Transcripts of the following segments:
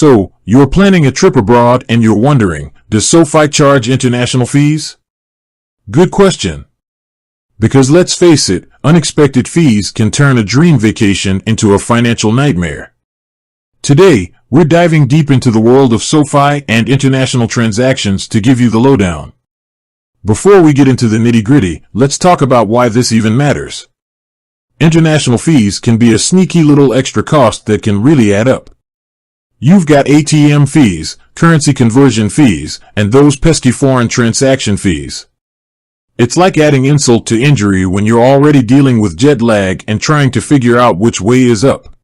So, you're planning a trip abroad and you're wondering, does Sofi charge international fees? Good question. Because let's face it, unexpected fees can turn a dream vacation into a financial nightmare. Today, we're diving deep into the world of Sofi and international transactions to give you the lowdown. Before we get into the nitty-gritty, let's talk about why this even matters. International fees can be a sneaky little extra cost that can really add up. You've got ATM fees, currency conversion fees, and those pesky foreign transaction fees. It's like adding insult to injury when you're already dealing with jet lag and trying to figure out which way is up.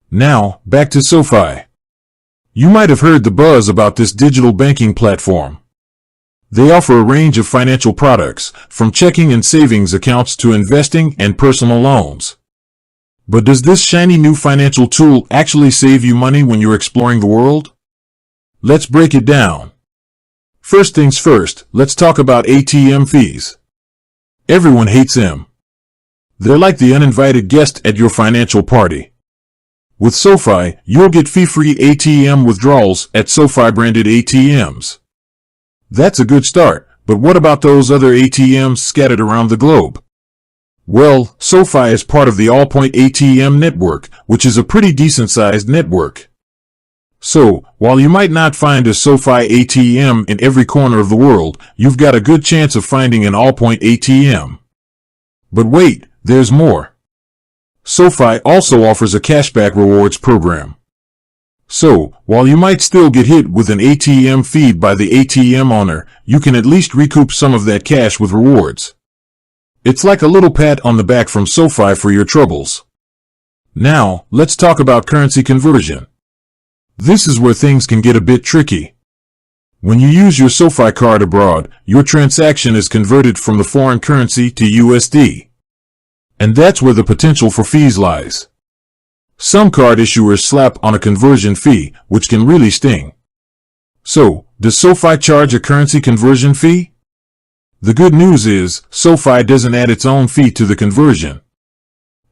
Now, back to Sofi. You might have heard the buzz about this digital banking platform. They offer a range of financial products, from checking and savings accounts to investing and personal loans. But does this shiny new financial tool actually save you money when you're exploring the world? Let's break it down. First things first, let's talk about ATM fees. Everyone hates them. They're like the uninvited guest at your financial party. With Sofi, you'll get fee-free ATM withdrawals at Sofi-branded ATMs. That's a good start, but what about those other ATMs scattered around the globe? Well, Sofi is part of the Allpoint ATM network, which is a pretty decent-sized network. So, while you might not find a Sofi ATM in every corner of the world, you've got a good chance of finding an Allpoint ATM. But wait, there's more. Sofi also offers a cashback rewards program. So, while you might still get hit with an ATM fee by the ATM owner, you can at least recoup some of that cash with rewards. It's like a little pat on the back from Sofi for your troubles. Now, let's talk about currency conversion. This is where things can get a bit tricky. When you use your Sofi card abroad, your transaction is converted from the foreign currency to USD. And that's where the potential for fees lies. Some card issuers slap on a conversion fee, which can really sting. So, does Sofi charge a currency conversion fee? The good news is, Sofi doesn't add its own fee to the conversion.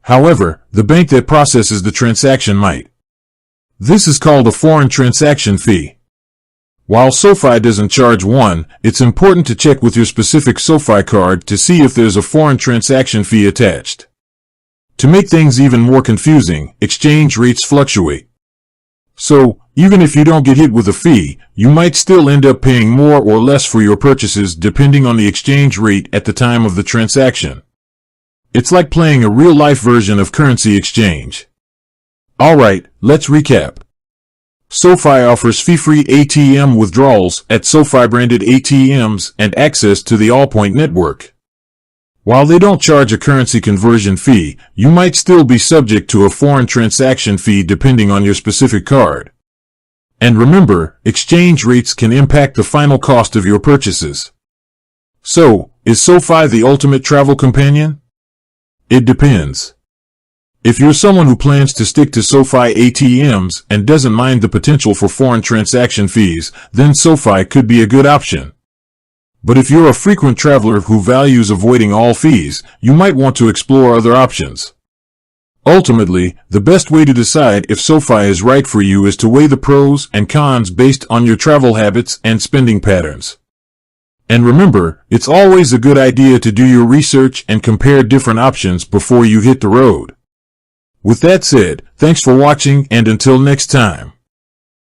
However, the bank that processes the transaction might. This is called a foreign transaction fee. While Sofi doesn't charge one, it's important to check with your specific Sofi card to see if there's a foreign transaction fee attached. To make things even more confusing, exchange rates fluctuate. So, even if you don't get hit with a fee, you might still end up paying more or less for your purchases depending on the exchange rate at the time of the transaction. It's like playing a real-life version of currency exchange. Alright, let's recap. Sofi offers fee-free ATM withdrawals at Sofi-branded ATMs and access to the Allpoint network. While they don't charge a currency conversion fee, you might still be subject to a foreign transaction fee depending on your specific card. And remember, exchange rates can impact the final cost of your purchases. So, is Sofi the ultimate travel companion? It depends. If you're someone who plans to stick to Sofi ATMs and doesn't mind the potential for foreign transaction fees, then Sofi could be a good option. But if you're a frequent traveler who values avoiding all fees, you might want to explore other options. Ultimately, the best way to decide if Sofi is right for you is to weigh the pros and cons based on your travel habits and spending patterns. And remember, it's always a good idea to do your research and compare different options before you hit the road. With that said, thanks for watching and until next time.